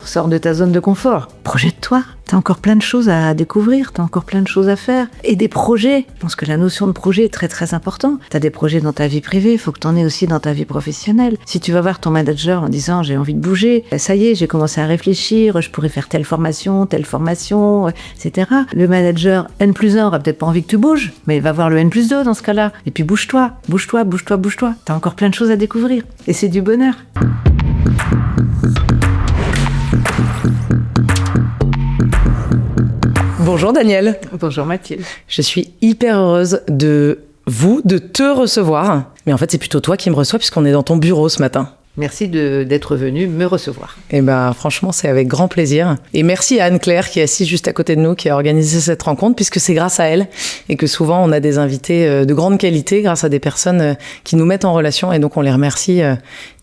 sors de ta zone de confort. Projette-toi. T'as encore plein de choses à découvrir, t'as encore plein de choses à faire. Et des projets. Je pense que la notion de projet est très très importante. T'as des projets dans ta vie privée, il faut que t'en aies aussi dans ta vie professionnelle. Si tu vas voir ton manager en disant j'ai envie de bouger, ça y est, j'ai commencé à réfléchir, je pourrais faire telle formation, etc. Le manager N+1 aura peut-être pas envie que tu bouges, mais il va voir le N+2 dans ce cas-là. Et puis bouge-toi. T'as encore plein de choses à découvrir. Et c'est du bonheur. Bonjour Danielle. Bonjour Mathilde. Je suis hyper heureuse de te recevoir. Mais en fait, c'est plutôt toi qui me reçois puisqu'on est dans ton bureau ce matin. Merci d'être venue me recevoir. Eh ben, franchement, c'est avec grand plaisir. Et merci à Anne-Claire qui est assise juste à côté de nous, qui a organisé cette rencontre, puisque c'est grâce à elle et que souvent on a des invités de grande qualité grâce à des personnes qui nous mettent en relation et donc on les remercie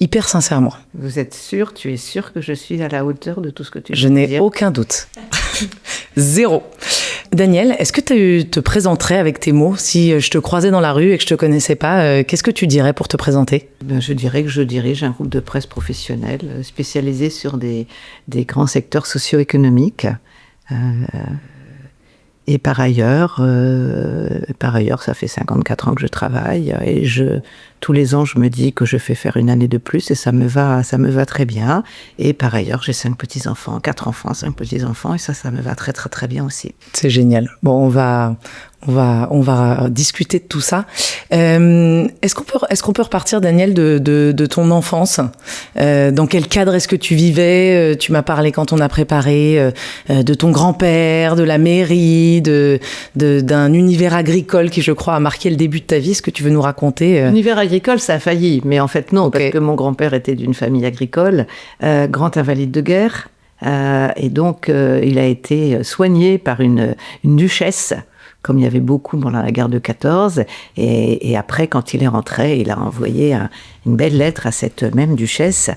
hyper sincèrement. Vous êtes sûre, tu es sûre que je suis à la hauteur de tout ce que tu Je n'ai aucun doute. Zéro. Danielle, est-ce que tu te présenterais avec tes mots si je te croisais dans la rue et que je te connaissais pas? Qu'est-ce que tu dirais pour te présenter? Je dirais que je dirige un groupe de presse professionnel spécialisé sur des grands secteurs socio-économiques. Et par ailleurs, ça fait 54 ans que je travaille et tous les ans, je me dis que je fais faire une année de plus et ça me va très bien. Et par ailleurs, j'ai 5 petits-enfants, 4 enfants, 5 petits-enfants et ça me va très, très, très bien aussi. C'est génial. Bon, on va discuter de tout ça. Est-ce qu'on peut repartir, Danielle, de ton enfance? Dans quel cadre est-ce que tu vivais? Tu m'as parlé quand on a préparé de ton grand-père, de la mairie, d'un univers agricole qui, je crois, a marqué le début de ta vie. Est-ce que tu veux nous raconter? Univers agricole, ça a failli, mais en fait non, okay. Parce que mon grand-père était d'une famille agricole, grand invalide de guerre, et donc il a été soigné par une duchesse, comme il y avait beaucoup pendant la guerre de 14, et après, quand il est rentré, il a envoyé une belle lettre à cette même duchesse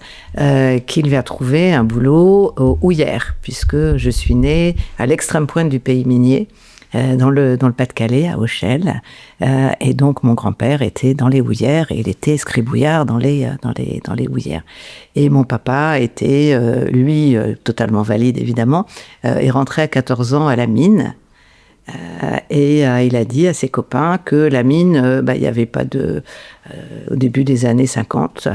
qui lui a trouvé un boulot aux houillères, puisque je suis née à l'extrême pointe du pays minier, dans le Pas-de-Calais, à Auchel, et donc mon grand-père était dans les houillères, et il était scribouillard dans les houillères. Et mon papa était, lui, totalement valide évidemment, est rentré à 14 ans à la mine, et il a dit à ses copains que la mine, il n'y avait pas au début des années 50,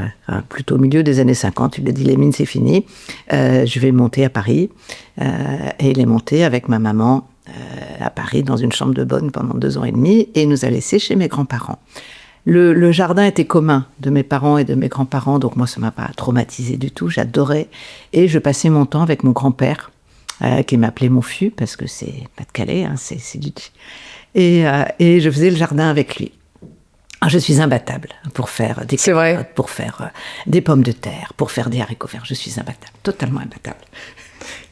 plutôt au milieu des années 50, il a dit les mines c'est fini, je vais monter à Paris, et il est monté avec ma maman à Paris dans une chambre de bonne pendant 2 ans et demi et nous a laissés chez mes grands-parents. Le jardin était commun de mes parents et de mes grands-parents, donc moi ça m'a pas traumatisée du tout, j'adorais, et je passais mon temps avec mon grand-père qui m'appelait mon fût parce que c'est Pas-de-Calais, hein, c'est du... et je faisais le jardin avec lui. Alors, je suis imbattable pour faire des carottes, pour faire des pommes de terre, pour faire des haricots verts, je suis imbattable, totalement imbattable.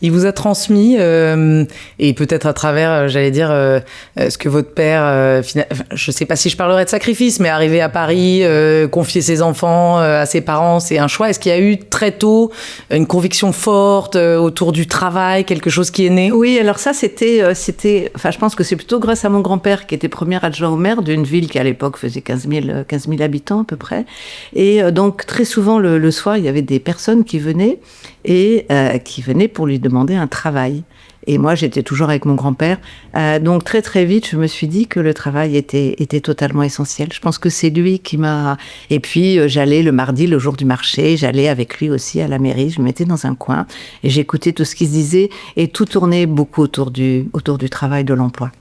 Il vous a transmis, et peut-être à travers, ce que votre père, je ne sais pas si je parlerai de sacrifice, mais arriver à Paris, confier ses enfants à ses parents, c'est un choix. Est-ce qu'il y a eu très tôt une conviction forte autour du travail, quelque chose qui est né? Oui, alors ça, je pense que c'est plutôt grâce à mon grand-père qui était premier adjoint au maire d'une ville qui à l'époque faisait 15 000 habitants à peu près. Et donc très souvent le soir, il y avait des personnes qui venaient pour lui demander un travail. Et moi, j'étais toujours avec mon grand-père. Donc, très, très vite, je me suis dit que le travail était totalement essentiel. Je pense que c'est lui qui m'a... Et puis, j'allais le mardi, le jour du marché, j'allais avec lui aussi à la mairie. Je me mettais dans un coin et j'écoutais tout ce qui se disait. Et tout tournait beaucoup autour du travail, de l'emploi.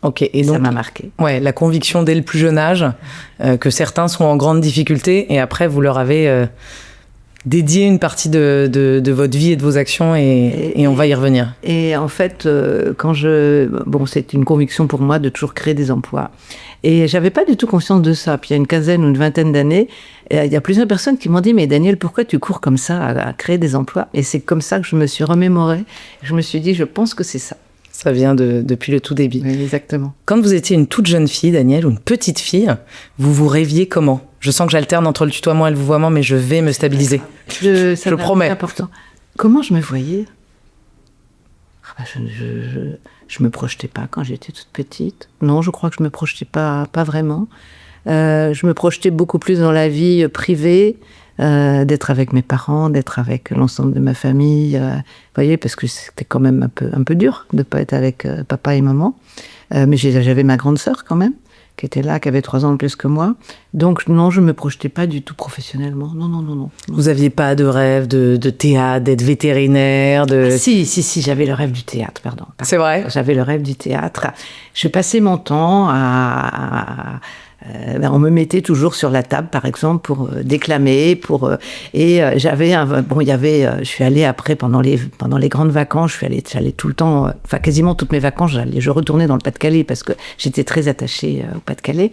Ok, et donc, ça m'a marqué. Ouais, la conviction dès le plus jeune âge que certains sont en grande difficulté et après, vous leur avez... dédier une partie de votre vie et de vos actions et on va y revenir. Et en fait, c'est une conviction pour moi de toujours créer des emplois. Et j'avais pas du tout conscience de ça. Puis il y a une quinzaine ou une vingtaine d'années, il y a plusieurs personnes qui m'ont dit « Mais Danielle, pourquoi tu cours comme ça à créer des emplois ?» Et c'est comme ça que je me suis remémorée. Je me suis dit « Je pense que c'est ça. » Ça vient depuis le tout début. Oui, exactement. Quand vous étiez une toute jeune fille, Danielle, ou une petite fille, vous vous rêviez comment? Je sens que j'alterne entre le tutoiement et le vouvoiement, mais je vais me stabiliser. Je promets. C'est important. Comment je me voyais? Je me projetais pas quand j'étais toute petite. Non, je crois que je me projetais pas vraiment. Je me projetais beaucoup plus dans la vie privée, d'être avec mes parents, d'être avec l'ensemble de ma famille. Vous voyez, parce que c'était quand même un peu dur de ne pas être avec papa et maman. Mais j'avais ma grande sœur quand même, qui était là, qui avait 3 ans de plus que moi. Donc non, je ne me projetais pas du tout professionnellement. Non. Vous n'aviez pas de rêve de théâtre, d'être vétérinaire Si, j'avais le rêve du théâtre, pardon. C'est vrai ? J'avais le rêve du théâtre. Je passais mon temps on me mettait toujours sur la table, par exemple, pour déclamer, j'avais je suis allée après pendant les grandes vacances, j'allais tout le temps, quasiment toutes mes vacances, je retournais dans le Pas-de-Calais parce que j'étais très attachée au Pas-de-Calais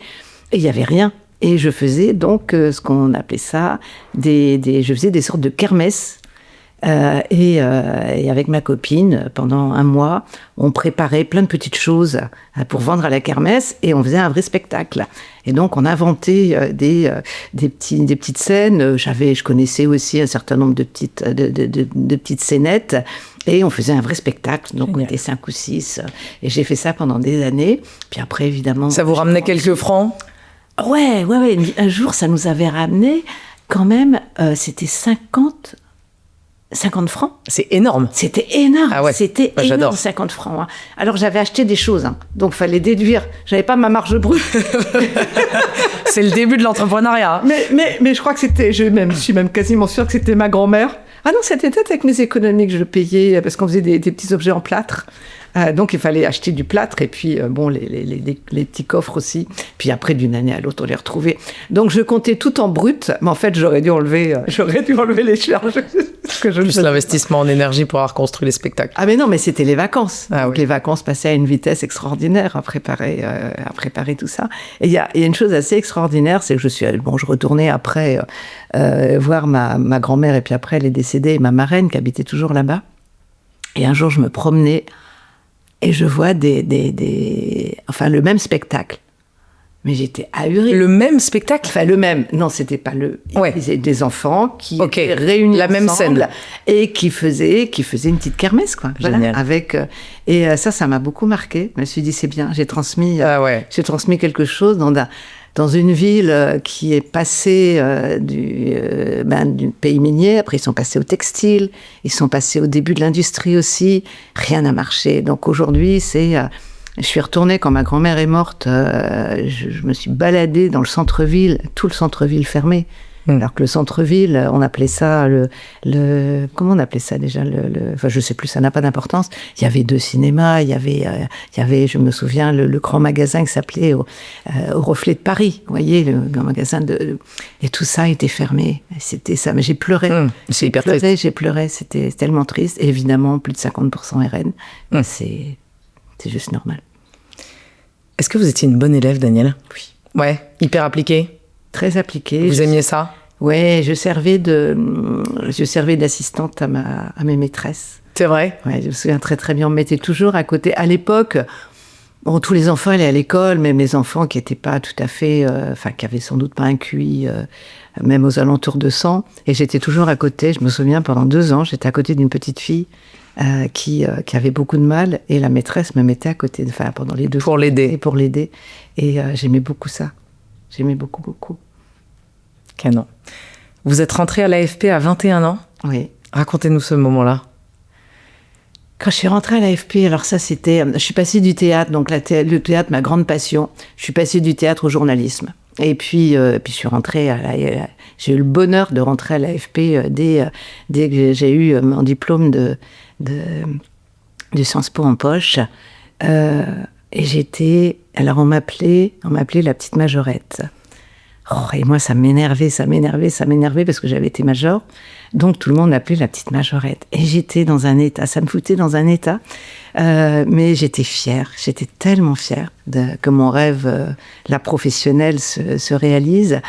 et il y avait rien. Et je faisais donc ce qu'on appelait ça je faisais des sortes de kermesses. Et avec ma copine, pendant un mois, on préparait plein de petites choses pour vendre à la kermesse et on faisait un vrai spectacle. Et donc, on inventait des petites scènes. Je connaissais aussi un certain nombre de petites scénettes et on faisait un vrai spectacle. Donc, on était 5 ou 6. Et j'ai fait ça pendant des années. Puis après, évidemment... Ça vous ramenait quelques francs ? Ouais. Un jour, ça nous avait ramené quand même, c'était 50 francs. C'est énorme. C'était énorme. Ah ouais. C'était énorme, j'adore. 50 francs. Hein. Alors, j'avais acheté des choses, hein. Donc fallait déduire. J'avais pas ma marge brute. C'est le début de l'entrepreneuriat. Mais je crois que c'était... Je suis même quasiment sûre que c'était ma grand-mère. Ah non, c'était peut-être avec mes économies que je payais, parce qu'on faisait des petits objets en plâtre. Donc, il fallait acheter du plâtre et puis, les petits coffres aussi. Puis après, d'une année à l'autre, on les retrouvait. Donc, je comptais tout en brut, mais en fait, j'aurais dû enlever les charges que je Plus l'investissement en énergie pour avoir construit les spectacles. Ah mais non, mais c'était les vacances. Ah, donc, oui. Les vacances passaient à une vitesse extraordinaire à préparer tout ça. Et il y a une chose assez extraordinaire, c'est que je retournais après voir ma grand-mère et puis après, elle est décédée, et ma marraine qui habitait toujours là-bas. Et un jour, je me promenais et je vois le même spectacle. Mais j'étais ahurie. Le même spectacle ? Enfin, le même. Non, c'était pas le... Ouais. Ils étaient des enfants qui étaient réunis la même scène. Et qui faisaient une petite kermesse, quoi. Génial. Voilà, ça m'a beaucoup marqué. Je me suis dit, c'est bien. J'ai transmis quelque chose dans une ville qui est passée du pays minier. Après, ils sont passés au textile. Ils sont passés au début de l'industrie aussi. Rien n'a marché. Donc aujourd'hui, je suis retournée quand ma grand-mère est morte. Je me suis baladée dans le centre-ville, tout le centre-ville fermé. Alors que le centre-ville, on appelait ça comment on appelait ça déjà je sais plus, ça n'a pas d'importance. Il y avait 2 cinémas, il y avait, je me souviens, le grand magasin qui s'appelait au Reflet de Paris. Vous voyez, le grand magasin et tout ça était fermé. C'était ça, mais j'ai pleuré. C'est hyper triste. J'ai pleuré, c'était tellement triste. Et évidemment, plus de 50% RN. C'est juste normal. Est-ce que vous étiez une bonne élève, Danielle ? Oui. Ouais, hyper appliquée ? Très appliquée. Vous aimiez ça ? Ouais, je servais d'assistante à mes maîtresses. C'est vrai ? Ouais, je me souviens très très bien. On me mettait toujours à côté. À l'époque, tous les enfants allaient à l'école, même les enfants qui n'étaient pas tout à fait... qui avaient sans doute pas un QI, même aux alentours de 100. Et j'étais toujours à côté. Je me souviens, pendant 2 ans, j'étais à côté d'une petite fille qui avait beaucoup de mal. Et la maîtresse me mettait à côté, pendant les 2 Pour l'aider. Pour l'aider. Et j'aimais beaucoup ça. J'aimais beaucoup. Canon. Vous êtes rentrée à l'AFP à 21 ans ? Oui. Racontez-nous ce moment-là. Quand je suis rentrée à l'AFP, alors ça c'était... Je suis passée du théâtre, donc le théâtre, ma grande passion. Je suis passée du théâtre au journalisme. Et puis je suis rentrée j'ai eu le bonheur de rentrer à l'AFP dès que j'ai eu mon diplôme de Sciences Po en poche. Et j'étais... Alors on m'appelait la petite majorette. Et moi, ça m'énervait parce que j'avais été major. Donc, tout le monde m'appelait la petite majorette. Et j'étais dans un état, ça me foutait dans un état. Mais j'étais fière, j'étais tellement fière que mon rêve, la professionnelle, se réalise.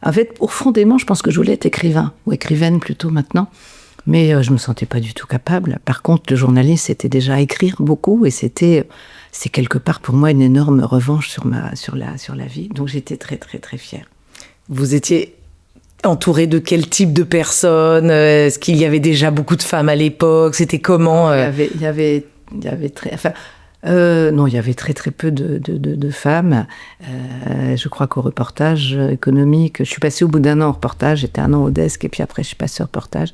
En fait, profondément, je pense que je voulais être écrivain, ou écrivaine plutôt maintenant. Mais je me sentais pas du tout capable. Par contre, le journaliste, c'était déjà écrire beaucoup, et c'est quelque part pour moi une énorme revanche sur la vie. Donc j'étais très très très fière. Vous étiez entourée de quel type de personnes ? Est-ce qu'il y avait déjà beaucoup de femmes à l'époque ? C'était comment ? Il y avait très... Enfin, Non, il y avait très très peu de femmes. Je crois qu'au reportage économique, je suis passée au bout d'1 an au reportage, j'étais 1 an au desk et puis après je suis passée au reportage.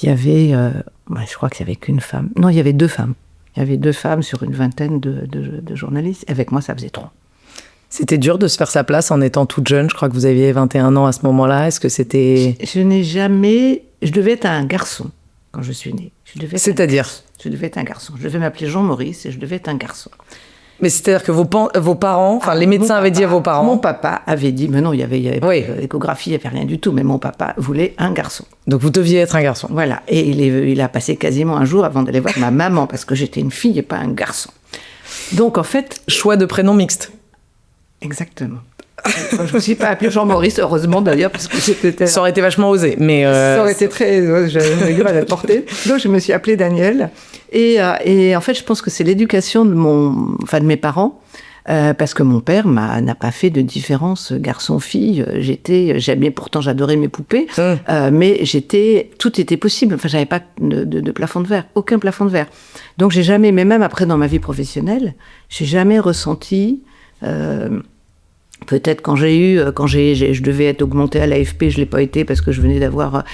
Il y avait, je crois qu'il n'y avait qu'une femme. Non, il y avait 2 femmes. Il y avait 2 femmes sur une vingtaine de journalistes. Avec moi, ça faisait 3. C'était dur de se faire sa place en étant toute jeune. Je crois que vous aviez 21 ans à ce moment-là. Est-ce que c'était... Je n'ai jamais... Je devais être un garçon quand je suis née. C'est-à-dire ? Je devais être un garçon. Je devais m'appeler Jean-Maurice et je devais être un garçon. Mais c'est-à-dire que vos parents, enfin les médecins avaient dit à vos parents... Mon papa avait dit, mais non, il y avait oui. Échographie, il n'y avait rien du tout, mais mon papa voulait un garçon. Donc vous deviez être un garçon. Voilà, et il a passé quasiment un jour avant d'aller voir ma maman, parce que j'étais une fille et pas un garçon. Donc en fait... Choix de prénom mixte. Exactement. Je ne me suis pas appelée Jean-Maurice, heureusement d'ailleurs, parce que c'était... Ça aurait été vachement osé, mais... Ça aurait été très... J'avais du mal à le porter. Donc je me suis appelée Danielle. Et en fait, je pense que c'est l'éducation de mes parents, parce que mon père n'a pas fait de différence garçon-fille. Pourtant j'adorais mes poupées, mais tout était possible. Enfin, j'avais pas de plafond de verre, aucun plafond de verre. Donc j'ai jamais, mais même après dans ma vie professionnelle, j'ai jamais ressenti... Peut-être je devais être augmentée à l'AFP, je l'ai pas été parce que je venais d'avoir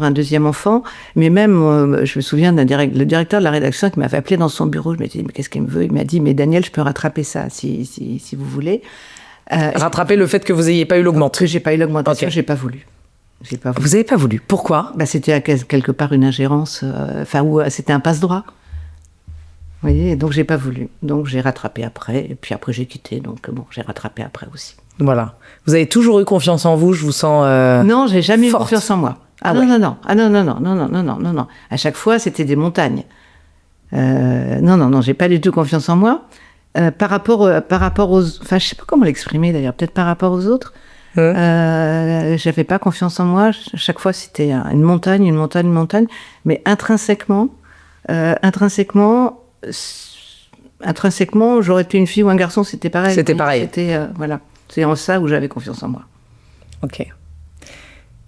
un 2e enfant. Mais même, je me souviens le directeur de la rédaction qui m'avait appelé dans son bureau. Je m'étais dit, mais qu'est-ce qu'il me veut ? Il m'a dit, mais Daniel, je peux rattraper ça si vous voulez. Rattraper le fait que vous n'ayez pas eu l'augmentation. Que j'ai pas eu l'augmentation, okay. J'ai pas voulu. Vous n'avez pas voulu. Pourquoi ? C'était quelque part une ingérence, où c'était un passe-droit. Vous voyez, donc j'ai pas voulu. Donc j'ai rattrapé après, et puis après j'ai quitté, donc bon, j'ai rattrapé après aussi. Voilà. Vous avez toujours eu confiance en vous, je vous sens Non, j'ai jamais forte. eu confiance en moi. Ah non, ouais. non. À chaque fois, c'était des montagnes. Non, j'ai pas du tout confiance en moi. Par rapport aux... Enfin, je sais pas comment l'exprimer d'ailleurs, peut-être par rapport aux autres. J'avais pas confiance en moi. Chaque fois, c'était une montagne. Mais intrinsèquement, j'aurais été une fille ou un garçon, c'était pareil. C'était pareil. Voilà. C'est en ça où j'avais confiance en moi. Ok.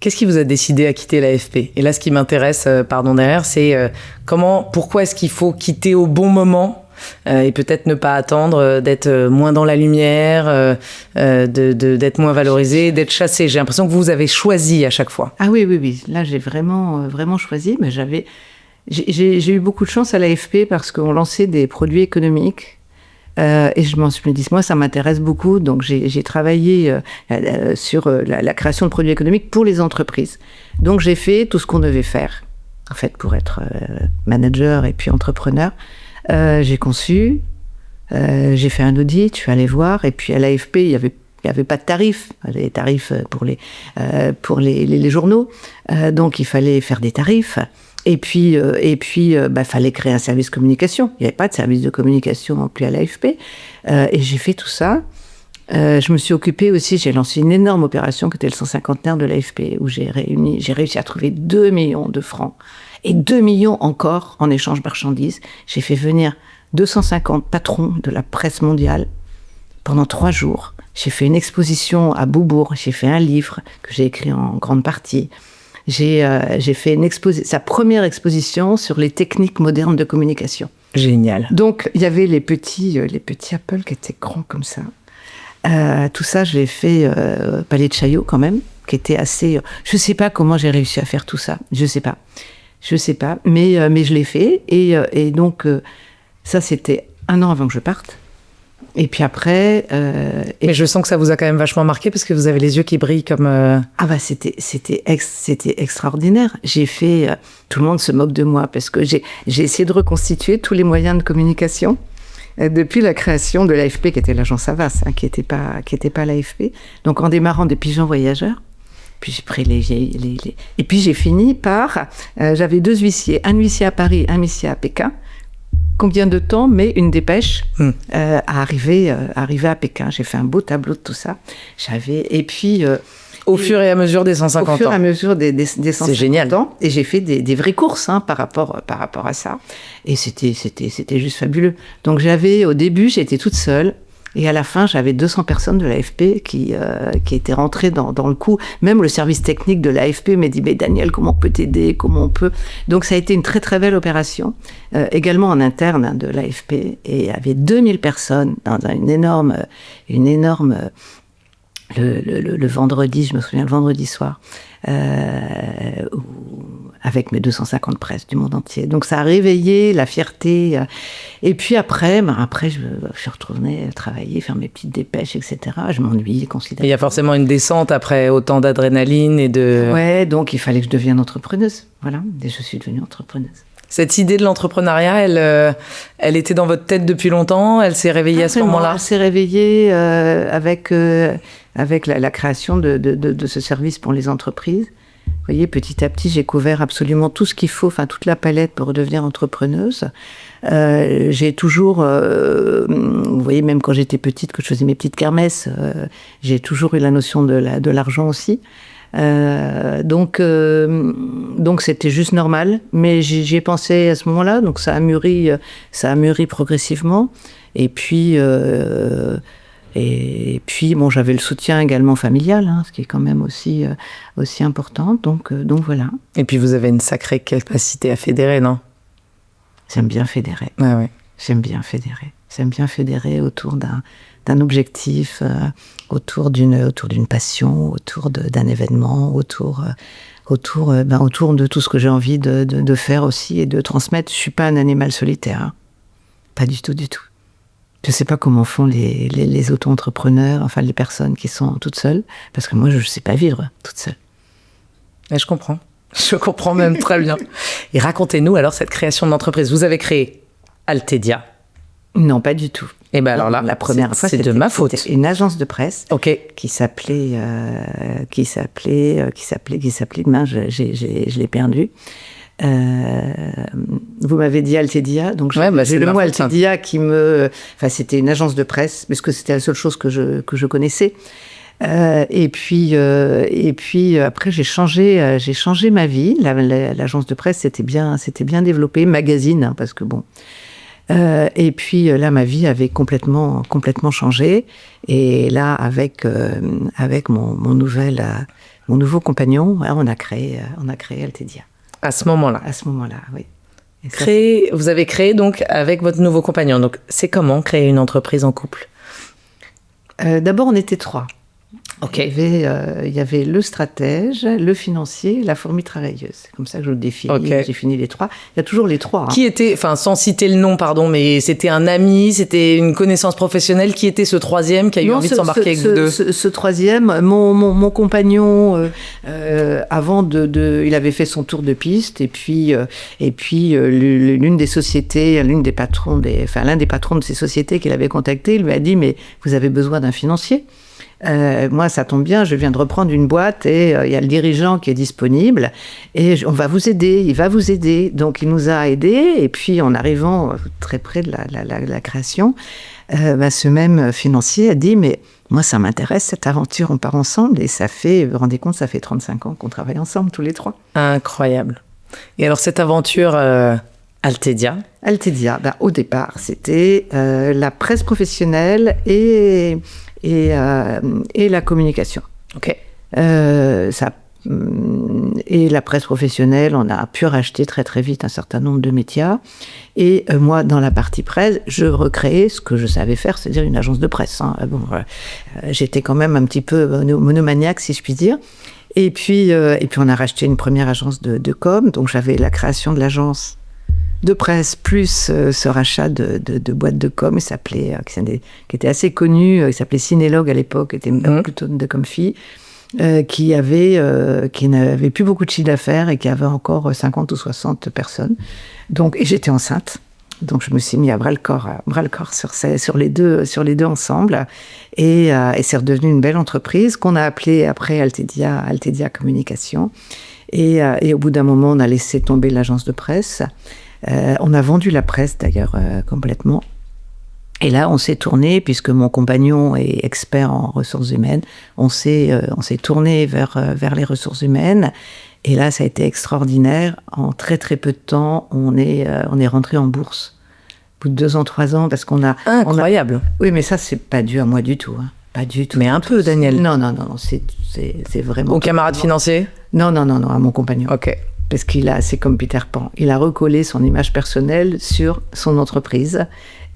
Qu'est-ce qui vous a décidé à quitter l'AFP ? Et là, ce qui m'intéresse, derrière, c'est pourquoi est-ce qu'il faut quitter au bon moment et peut-être ne pas attendre d'être moins dans la lumière, d'être moins valorisé, d'être chassé. J'ai l'impression que vous avez choisi à chaque fois. Ah oui. Là, j'ai vraiment choisi, mais j'ai eu beaucoup de chance à l'AFP parce qu'on lançait des produits économiques et je me suis dit, moi, ça m'intéresse beaucoup. Donc, j'ai travaillé sur la création de produits économiques pour les entreprises. Donc, j'ai fait tout ce qu'on devait faire, en fait, pour être manager et puis entrepreneur. J'ai conçu, j'ai fait un audit, je suis allée voir. Et puis, à l'AFP, il n'y avait pas de tarifs, les tarifs pour les journaux. Donc, il fallait faire des tarifs. Et puis, fallait créer un service communication. Il n'y avait pas de service de communication non plus à l'AFP. Et j'ai fait tout ça. Je me suis occupée aussi, j'ai lancé une énorme opération qui était le 150aire de l'AFP, où j'ai réussi à trouver 2 millions de francs. Et 2 millions encore en échange marchandises. J'ai fait venir 250 patrons de la presse mondiale pendant 3 jours. J'ai fait une exposition à Beaubourg. J'ai fait un livre que j'ai écrit en grande partie. J'ai fait sa première exposition sur les techniques modernes de communication. Génial. Donc, il y avait les petits Apple qui étaient grands comme ça. Tout ça, je l'ai fait au Palais de Chaillot quand même, qui était assez... Je ne sais pas comment j'ai réussi à faire tout ça. Je ne sais pas. Mais je l'ai fait. Et donc, ça, c'était 1 an avant que je parte. Et puis après... Mais je sens que ça vous a quand même vachement marqué parce que vous avez les yeux qui brillent comme... Ah bah c'était extraordinaire. J'ai fait... tout le monde se moque de moi parce que j'ai essayé de reconstituer tous les moyens de communication depuis la création de l'AFP, qui était l'agence Havas, qui était pas l'AFP. Donc en démarrant des pigeons voyageurs, puis j'ai pris et puis j'ai fini par... j'avais 2 huissiers, un huissier à Paris, un huissier à Pékin. Combien de temps met une dépêche à arriver à Pékin. J'ai fait un beau tableau de tout ça. Et puis... au fur et à mesure des 150 ans. Au fur et à mesure des 150 C'est génial. ans. Et j'ai fait des vraies courses par rapport à ça. Et c'était juste fabuleux. Donc au début, j'étais toute seule Et à la fin, j'avais 200 personnes de l'AFP qui étaient rentrées dans le coup. Même le service technique de l'AFP m'a dit « Mais Daniel, comment on peut t'aider? Comment on peut ?» Donc ça a été une très très belle opération, également en interne de l'AFP. Et il y avait 2000 personnes dans une énorme le vendredi, je me souviens, le vendredi soir, avec mes 250 presses du monde entier. Donc ça a réveillé la fierté. Et puis après, je suis retournée travailler, faire mes petites dépêches, etc. Je m'ennuie considérablement. Il y a forcément une descente après autant d'adrénaline et de... Ouais, donc il fallait que je devienne entrepreneuse. Voilà, et je suis devenue entrepreneuse. Cette idée de l'entrepreneuriat, elle était dans votre tête depuis longtemps? Elle s'est réveillée à ce moment-là? Elle s'est réveillée avec la création de ce service pour les entreprises. Vous voyez, petit à petit, j'ai couvert absolument tout ce qu'il faut, enfin toute la palette pour devenir entrepreneuse. J'ai toujours, vous voyez, même quand j'étais petite, que je faisais mes petites kermesses, j'ai toujours eu la notion de l'argent aussi. Donc c'était juste normal, mais j'y ai pensé à ce moment-là, donc ça a mûri progressivement. Et puis bon, j'avais le soutien également familial, hein, ce qui est quand même aussi important. Donc voilà. Et puis vous avez une sacrée capacité à fédérer, non? J'aime bien fédérer. Ah ouais. J'aime bien fédérer autour d'un objectif, autour d'une passion, autour d'un événement, autour de tout ce que j'ai envie de faire aussi et de transmettre. Je suis pas un animal solitaire, hein. Pas du tout. Je sais pas comment font les auto-entrepreneurs, enfin les personnes qui sont toutes seules, parce que moi je sais pas vivre toute seule. Et je comprends. Je comprends même très bien. Et racontez-nous alors cette création d'entreprise. Vous avez créé Altedia. Non, pas du tout. Et ben alors là, la première fois, c'est de ma faute. C'était une agence de presse, qui s'appelait demain, je l'ai perdu. Vous m'avez dit Altedia, donc j'ai le mot Altedia c'était une agence de presse, parce que c'était la seule chose que je connaissais. Et puis après j'ai changé ma vie. L'agence de presse c'était bien développé, magazine, hein, parce que bon. Et puis là, ma vie avait complètement changé. Et là, avec mon nouveau compagnon, on a créé Altedia. À ce moment-là. À ce moment-là, oui. Vous avez créé donc avec votre nouveau compagnon. Donc c'est comment créer une entreprise en couple? D'abord, on était 3. Okay. Il y avait le stratège, le financier, la fourmi travailleuse. C'est comme ça que je le définis. Okay. J'ai fini les 3. Il y a toujours les 3. Hein. Qui était, enfin sans citer le nom, pardon, mais c'était un ami, c'était une connaissance professionnelle. Qui était ce troisième qui a eu envie de s'embarquer avec vous deux? Ce troisième, mon compagnon, avant il avait fait son tour de piste et puis l'une des sociétés, l'un des patrons de ces sociétés qu'il avait contacté, il lui a dit mais vous avez besoin d'un financier. Moi, ça tombe bien, je viens de reprendre une boîte et il y a le dirigeant qui est disponible et il va vous aider. Donc, il nous a aidés et puis en arrivant très près de la création, ce même financier a dit « Mais moi, ça m'intéresse cette aventure, on part ensemble » et vous vous rendez compte, ça fait 35 ans qu'on travaille ensemble tous les 3. Incroyable. Et alors, cette aventure Altedia, au départ, c'était la presse professionnelle et la communication. Ok. Et la presse professionnelle, on a pu racheter très très vite un certain nombre de médias. Et moi, dans la partie presse, je recréais ce que je savais faire, c'est-à-dire une agence de presse. Hein. J'étais quand même un petit peu monomaniaque, si je puis dire. Et puis on a racheté une première agence de com. Donc j'avais la création de l'agence de presse plus ce rachat de boîtes de com, qui était assez connu, il s'appelait Cinélogue à l'époque, était plutôt de com-fi, qui n'avait plus beaucoup de chiffre d'affaires et qui avait encore 50 ou 60 personnes. Donc, et j'étais enceinte. Donc je me suis mis à bras le corps sur les deux ensemble, et c'est redevenu une belle entreprise qu'on a appelée après Altedia Communication. Et au bout d'un moment, on a laissé tomber l'agence de presse. On a vendu la presse d'ailleurs complètement. Et là, on s'est tourné, puisque mon compagnon est expert en ressources humaines, on s'est tourné vers les ressources humaines. Et là, ça a été extraordinaire. En très très peu de temps, on est rentré en bourse. bout de 2 ans, 3 ans, parce qu'on a... Incroyable. Oui, mais ça, c'est pas dû à moi du tout. Pas du tout. Mais un peu, Daniel. Non, c'est vraiment... Au camarade financier? Non, à mon compagnon. Ok. Parce c'est comme Peter Pan. Il a recollé son image personnelle sur son entreprise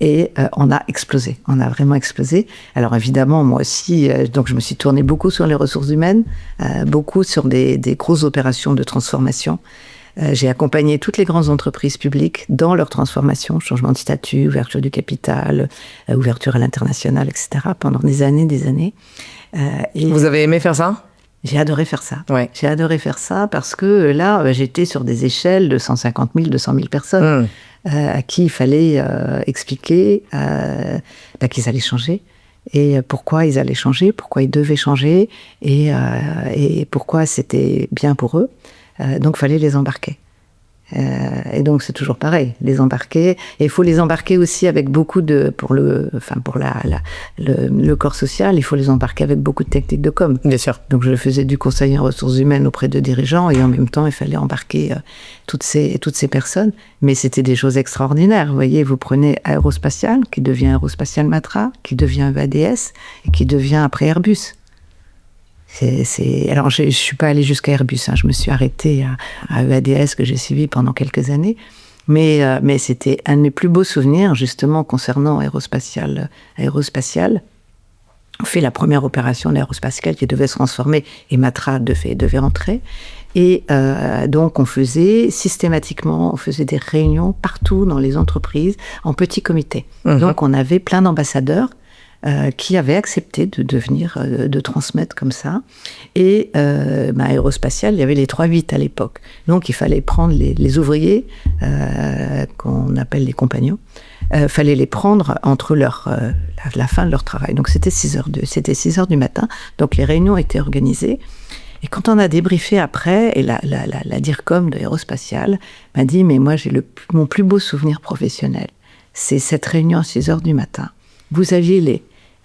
et on a explosé. On a vraiment explosé. Alors évidemment, moi aussi, donc je me suis tournée beaucoup sur les ressources humaines, beaucoup sur des grosses opérations de transformation. J'ai accompagné toutes les grandes entreprises publiques dans leur transformation, changement de statut, ouverture du capital, ouverture à l'international, etc. pendant des années. Et vous avez aimé faire ça? J'ai adoré faire ça. Ouais. J'ai adoré faire ça parce que là, j'étais sur des échelles de 150 000, 200 000 personnes à qui il fallait expliquer qu'ils allaient changer et pourquoi ils allaient changer, pourquoi ils devaient changer et pourquoi c'était bien pour eux. Donc, il fallait les embarquer. Et donc, c'est toujours pareil, les embarquer. Et il faut les embarquer aussi avec beaucoup pour le corps social, il faut les embarquer avec beaucoup de techniques de com. Bien sûr. Donc, je faisais du conseil en ressources humaines auprès de dirigeants et en même temps, il fallait embarquer toutes ces personnes. Mais c'était des choses extraordinaires. Vous voyez, vous prenez Aérospatiale, qui devient Aérospatiale Matra, qui devient EADS et qui devient après Airbus. Alors, je ne suis pas allée jusqu'à Airbus, je me suis arrêtée à EADS que j'ai suivi pendant quelques années, mais c'était un de mes plus beaux souvenirs, justement, concernant Aérospatiale. On fait la première opération d'Aérospatiale qui devait se transformer et Matra devait rentrer. Et donc, on faisait des réunions partout dans les entreprises, en petits comités. Donc, on avait plein d'ambassadeurs qui avaient accepté de transmettre comme ça. Et Aérospatiale, il y avait les 3-8 à l'époque. Donc, il fallait prendre les ouvriers, qu'on appelle les compagnons, fallait les prendre entre la fin de leur travail. Donc, c'était 6 heures du matin. Donc, les réunions étaient organisées. Et quand on a débriefé après, et la DIRCOM de Aérospatiale m'a dit, mais moi, j'ai mon plus beau souvenir professionnel. C'est cette réunion à 6 heures du matin. Vous aviez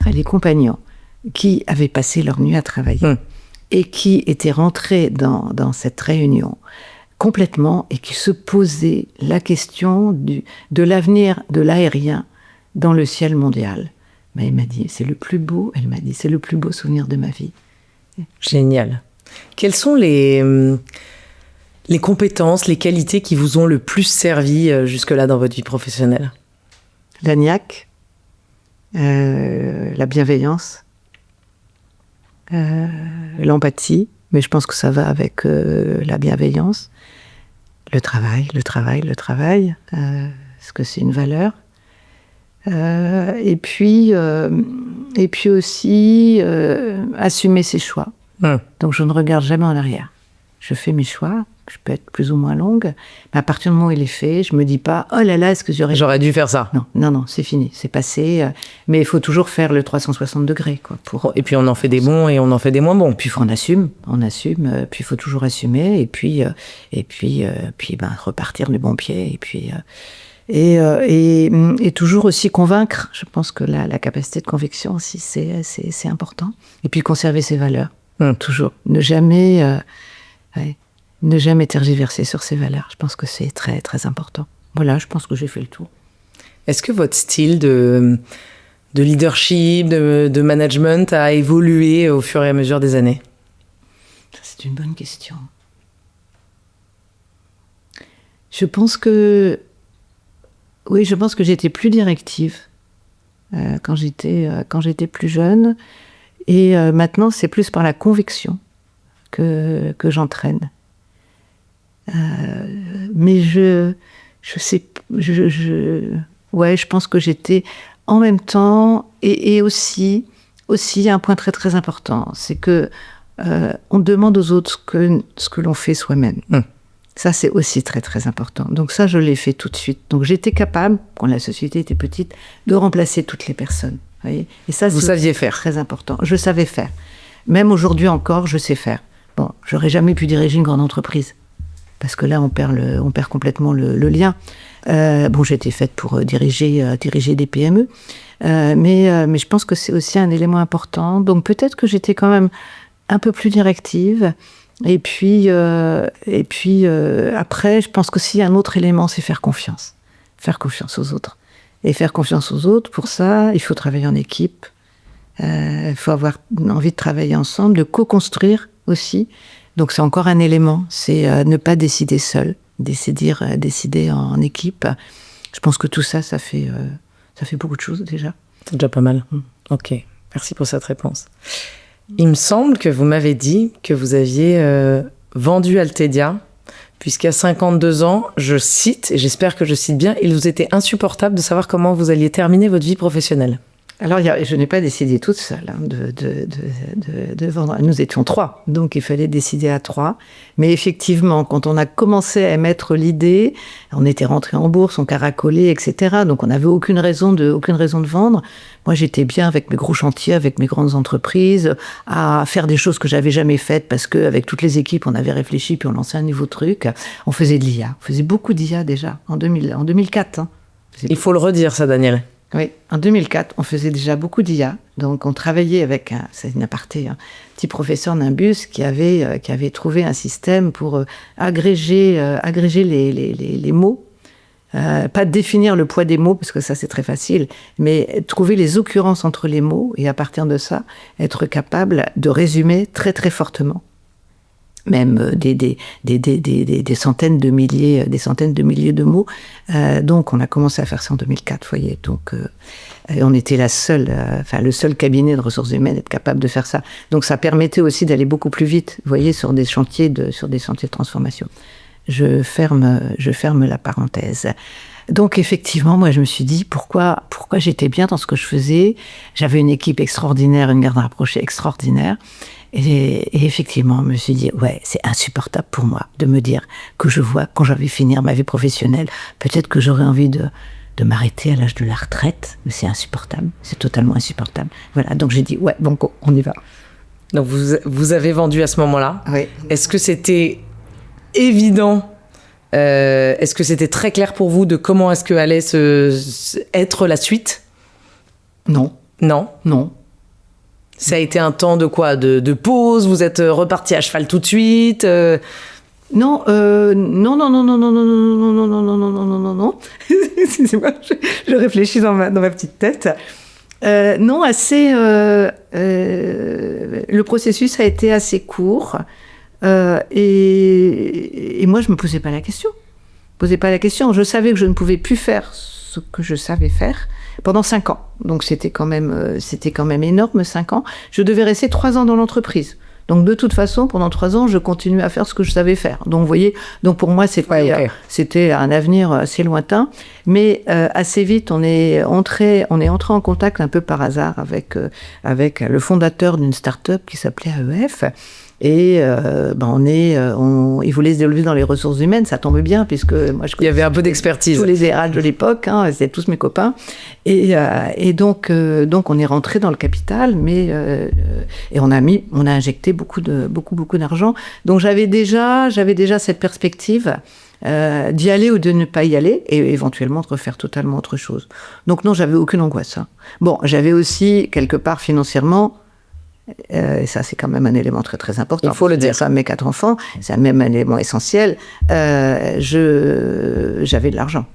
les compagnons qui avaient passé leur nuit à travailler et qui étaient rentrés dans cette réunion complètement et qui se posaient la question de l'avenir de l'aérien dans le ciel mondial. Mais elle m'a dit, c'est le plus beau souvenir de ma vie. Génial. Quelles sont les compétences, les qualités qui vous ont le plus servi jusque-là dans votre vie professionnelle? La niaque. La bienveillance, l'empathie, mais je pense que ça va avec la bienveillance, le travail, parce que c'est une valeur, et puis aussi assumer ses choix. Donc je ne regarde jamais en arrière. Je fais mes choix, je peux être plus ou moins longue, mais à partir du moment où il est fait, je me dis pas « Oh là là, est-ce que j'aurais dû faire ça ?» Non, c'est fini, c'est passé. Mais il faut toujours faire le 360 degrés, quoi. Et puis on en fait des bons et on en fait des moins bons. Puis on assume. Puis il faut toujours assumer et puis repartir du bon pied. Et toujours aussi convaincre. Je pense que la capacité de conviction aussi, c'est important. Et puis conserver ses valeurs, toujours. Ne jamais tergiverser sur ses valeurs. Je pense que c'est très, très important. Voilà, je pense que j'ai fait le tour. Est-ce que votre style de leadership, de management a évolué au fur et à mesure des années? C'est une bonne question. Je pense que j'étais plus directive quand j'étais plus jeune. Et maintenant, c'est plus par la conviction que j'entraîne. Mais je pense que j'étais en même temps et aussi un point très très important, c'est que on demande aux autres ce que l'on fait soi-même. Ça, c'est aussi très très important. Donc ça, je l'ai fait tout de suite. Donc j'étais capable, quand la société était petite, de remplacer toutes les personnes. Vous voyez ? Et ça, vous saviez faire. Très important. Je savais faire. Même aujourd'hui encore, je sais faire. Bon, j'aurais jamais pu diriger une grande entreprise. Parce que là, on perd complètement le lien. J'étais faite pour diriger des PME. Mais je pense que c'est aussi un élément important. Donc peut-être que j'étais quand même un peu plus directive. Et puis après, je pense qu'aussi un autre élément, c'est faire confiance. Faire confiance aux autres. Et faire confiance aux autres, pour ça, il faut travailler en équipe. Il faut avoir envie de travailler ensemble, de co-construire aussi. Donc c'est encore un élément, c'est ne pas décider seul, décider en équipe. Je pense que tout ça, ça fait beaucoup de choses déjà. C'est déjà pas mal. Ok, merci pour cette réponse. Il me semble que vous m'avez dit que vous aviez vendu Altedia, puisqu'à 52 ans, je cite, et j'espère que je cite bien, il vous était insupportable de savoir comment vous alliez terminer votre vie professionnelle. Alors, je n'ai pas décidé toute seule de vendre. Nous étions 3, donc il fallait décider à 3. Mais effectivement, quand on a commencé à émettre l'idée, on était rentré en bourse, on caracolait, etc. Donc on n'avait aucune raison de vendre. Moi, j'étais bien avec mes gros chantiers, avec mes grandes entreprises, à faire des choses que j'avais jamais faites parce qu'avec toutes les équipes, on avait réfléchi puis on lançait un nouveau truc. On faisait de l'IA. On faisait beaucoup d'IA déjà, en 2004. Hein. Il faut le redire, ça, Daniel. Oui, en 2004, on faisait déjà beaucoup d'IA. Donc, on travaillait avec, c'est une aparté, un petit professeur Nimbus qui avait trouvé un système pour agréger les mots. Pas définir le poids des mots, parce que ça, c'est très facile, mais trouver les occurrences entre les mots et à partir de ça, être capable de résumer très, très fortement. Même des centaines de milliers de mots. Donc, on a commencé à faire ça en 2004, vous voyez. Donc, on était le seul cabinet de ressources humaines à être capable de faire ça. Donc, ça permettait aussi d'aller beaucoup plus vite, vous voyez, sur des chantiers de transformation. Je ferme la parenthèse. Donc, effectivement, moi, je me suis dit, pourquoi j'étais bien dans ce que je faisais. J'avais une équipe extraordinaire, une garde rapprochée extraordinaire. Et effectivement, je me suis dit, ouais, c'est insupportable pour moi de me dire que je vois, quand je vais finir ma vie professionnelle, peut-être que j'aurais envie de m'arrêter à l'âge de la retraite, mais c'est insupportable, c'est totalement insupportable. Voilà, donc j'ai dit, ouais, bon, on y va. Donc vous avez vendu à ce moment-là. Oui. Est-ce que c'était évident, est-ce que c'était très clair pour vous de comment est-ce que allait être la suite ? Non. Non. Ça a été un temps de quoi ? De pause ? Vous êtes reparti à cheval tout de suite ? Non. Excusez-moi, je réfléchis dans ma petite tête. Non, le processus a été assez court. Et moi, je me posais pas la question. Je savais que je ne pouvais plus faire ce que je savais faire pendant 5 ans. Donc, c'était quand même énorme, 5 ans. Je devais rester 3 ans dans l'entreprise. Donc, de toute façon, pendant 3 ans, je continuais à faire ce que je savais faire. Donc, vous voyez, pour moi, c'était un avenir assez lointain. Mais assez vite, on est entré en contact un peu par hasard avec le fondateur d'une start-up qui s'appelait AEF. Et il voulait se développer dans les ressources humaines, ça tombe bien puisque moi il y avait un peu d'expertise. Tous les RH de l'époque, c'était tous mes copains. Et donc on est rentré dans le capital, et on a injecté beaucoup d'argent. Donc j'avais déjà cette perspective d'y aller ou de ne pas y aller, et éventuellement de refaire totalement autre chose. Donc non, j'avais aucune angoisse. Bon, j'avais aussi quelque part financièrement. Et ça, c'est quand même un élément très, très important. Il faut le dire. Ça, mes 4 enfants, c'est même un élément essentiel. J'avais de l'argent.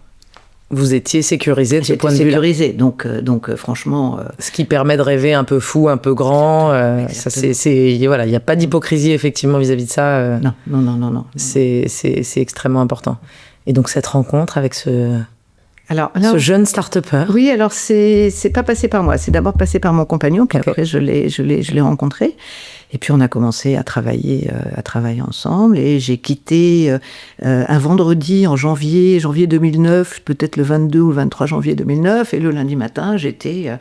Vous étiez sécurisé de ce point de vue-là. Sécurisé, donc franchement... Ce qui permet de rêver un peu fou, un peu grand. Ça, voilà, il n'y a pas d'hypocrisie, effectivement, vis-à-vis de ça. Non. C'est extrêmement important. Et donc, cette rencontre avec ce jeune start-upper. Oui, alors c'est pas passé par moi. C'est d'abord passé par mon compagnon, puis après je l'ai rencontré. Et puis on a commencé à travailler ensemble. Et j'ai quitté un vendredi en janvier 2009, peut-être le 22 ou le 23 janvier 2009. Et le lundi matin, j'étais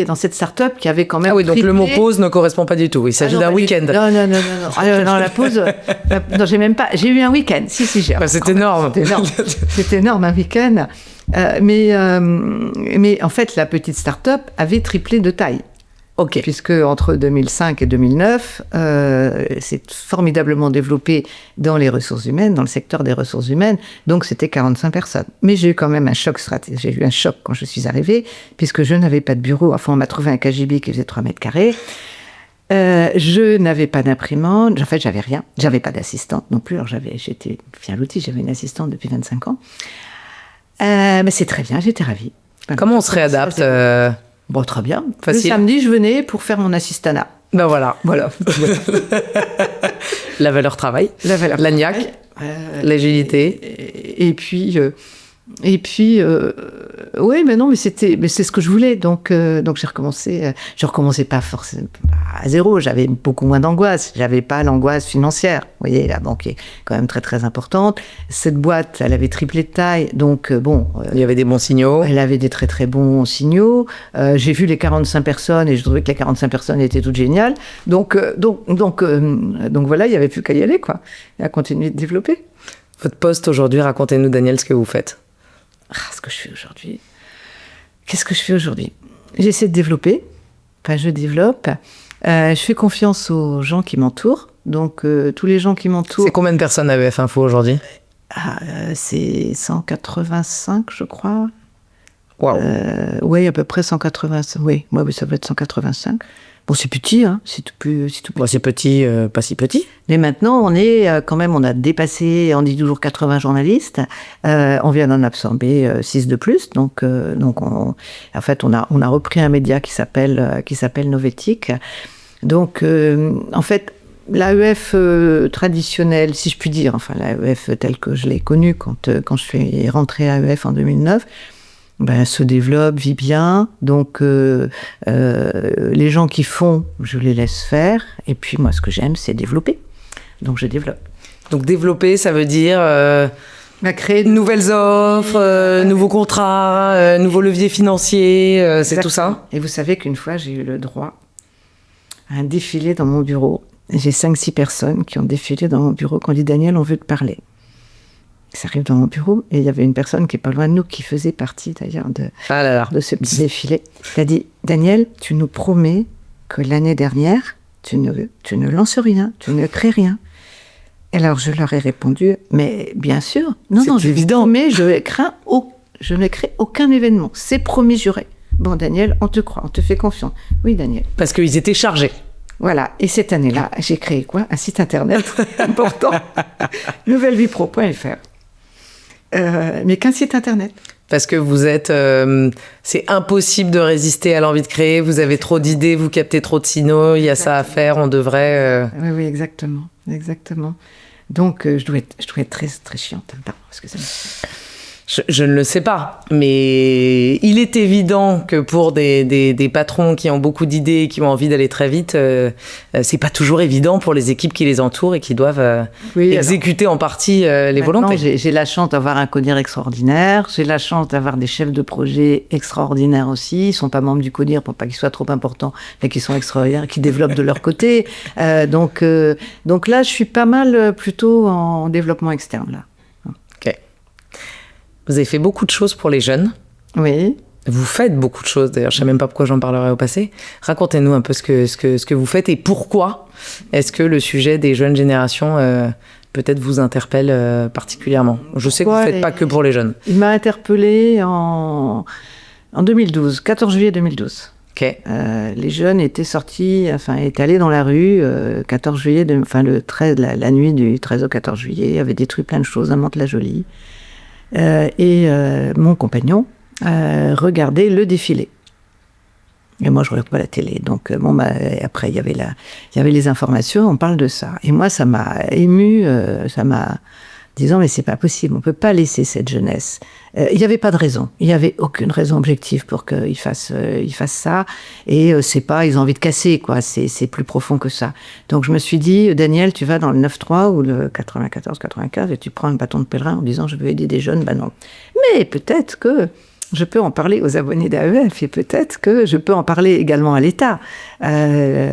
dans cette start-up qui avait quand même. Ah oui, donc le mot pause ne correspond pas du tout. Il s'agit d'un week-end. Non, la pause. Non, j'ai même pas. J'ai eu un week-end. Si, j'ai. C'est énorme. C'était énorme, un week-end. Mais en fait, la petite start-up avait triplé de taille. Ok. Puisque entre 2005 et 2009, c'est formidablement développé dans les ressources humaines, dans le secteur des ressources humaines. Donc, c'était 45 personnes. Mais j'ai eu quand même un choc stratégique. J'ai eu un choc quand je suis arrivée, puisque je n'avais pas de bureau. Enfin, on m'a trouvé un KGB qui faisait 3 mètres carrés. Je n'avais pas d'imprimante. En fait, j'avais rien. J'avais pas d'assistante non plus. Alors, j'étais bien l'outil. J'avais une assistante depuis 25 ans. Mais c'est très bien, j'étais ravie. Voilà. Comment on se réadapte Bon, très bien. Facile. Le samedi, je venais pour faire mon assistanat. Ben voilà. La valeur travail, l'agnac, l'agilité. Et puis, oui, mais non, mais c'est ce que je voulais. Donc j'ai recommencé. Je recommençais pas forcément à zéro. J'avais beaucoup moins d'angoisse. J'avais pas l'angoisse financière. Vous voyez, la banque est quand même très très importante. Cette boîte, elle avait triplé de taille. Donc bon. Il y avait des bons signaux. Elle avait des très très bons signaux. J'ai vu les 45 personnes et je trouvais que les 45 personnes étaient toutes géniales. Donc voilà, il y avait plus qu'à y aller, quoi, et à continuer de développer. Votre poste aujourd'hui, racontez-nous, Danielle, ce que vous faites. Ce que je fais aujourd'hui. Qu'est-ce que je fais aujourd'hui ? J'essaie de développer. Enfin, je développe. Je fais confiance aux gens qui m'entourent. Donc, tous les gens qui m'entourent... C'est combien de personnes à EF Info aujourd'hui ? C'est 185, je crois. Waouh. Oui, à peu près 185. Oui, ça va être 185. Bon, c'est petit, hein. C'est tout petit. Bon, c'est petit, pas si petit. Mais maintenant, on est quand même, on a dépassé, on dit toujours 80 journalistes. On vient d'en absorber 6 de plus. Donc, en fait, on a repris un média qui s'appelle Novétique. Donc, en fait, l'AEF traditionnelle, si je puis dire, enfin l'AEF telle que je l'ai connue quand je suis rentrée à AEF en 2009. Se développe, vit bien. Donc, les gens qui font, je les laisse faire. Et puis, moi, ce que j'aime, c'est développer. Donc, je développe. Donc, développer, ça veut dire créer de nouvelles offres, nouveaux contrats, nouveaux leviers financiers, c'est tout ça. Et vous savez qu'une fois, j'ai eu le droit à un défilé dans mon bureau. J'ai 5-6 personnes qui ont défilé dans mon bureau, qui ont dit « Danielle, on veut te parler ». Ça arrive dans mon bureau, et il y avait une personne qui est pas loin de nous, qui faisait partie d'ailleurs de ce petit défilé. Elle a dit « Danielle, tu nous promets que l'année dernière, tu ne lances rien, tu ne crées rien. » Alors je leur ai répondu « Mais bien sûr, non, c'est évident, mais je ne crée aucun événement. C'est promis, juré. Bon, Danielle, on te croit, on te fait confiance. Oui, Danielle. » Parce qu'ils étaient chargés. Voilà, et cette année-là, j'ai créé quoi ? Un site internet important, nouvellevipro.fr. Mais qu'un site internet. Parce que vous êtes... c'est impossible de résister à l'envie de créer, vous avez trop d'idées, vous captez trop de signaux, il y a ça à faire, on devrait... Oui, exactement. Donc, je dois être très, très chiante. Pardon, excusez-moi. Je ne le sais pas, mais il est évident que pour des patrons qui ont beaucoup d'idées, qui ont envie d'aller très vite, c'est pas toujours évident pour les équipes qui les entourent et qui doivent exécuter en partie les volontés. J'ai la chance d'avoir un CODIR extraordinaire, j'ai la chance d'avoir des chefs de projet extraordinaires aussi. Ils sont pas membres du CODIR pour pas qu'ils soient trop importants, mais qu'ils sont extraordinaires, qui développent de leur côté. Donc là, je suis pas mal plutôt en développement externe là. Vous avez fait beaucoup de choses pour les jeunes. Oui. Vous faites beaucoup de choses, d'ailleurs, je ne sais même pas pourquoi j'en parlerai au passé. Racontez-nous un peu ce que vous faites et pourquoi est-ce que le sujet des jeunes générations peut-être vous interpelle particulièrement. Je sais que vous ne faites pas que pour les jeunes. Il m'a interpellée en 2012, 14 juillet 2012. Okay. Les jeunes étaient allés dans la rue 14 juillet, la nuit du 13 au 14 juillet, avaient détruit plein de choses à Mantes-la-Jolie. Et mon compagnon regardait le défilé. Et moi, je ne regarde pas la télé. Donc, après, il y avait les informations, on parle de ça. Et moi, ça m'a ému, disant, mais c'est pas possible, on peut pas laisser cette jeunesse. Il n'y avait pas de raison. Il n'y avait aucune raison objective pour qu'ils fassent ça. Et c'est pas, ils ont envie de casser, quoi. C'est plus profond que ça. Donc, je me suis dit, Danielle, tu vas dans le 9-3 ou le 94-95 et tu prends un bâton de pèlerin en disant, je veux aider des jeunes. Ben non. Mais peut-être que je peux en parler aux abonnés d'AEF et peut-être que je peux en parler également à l'État.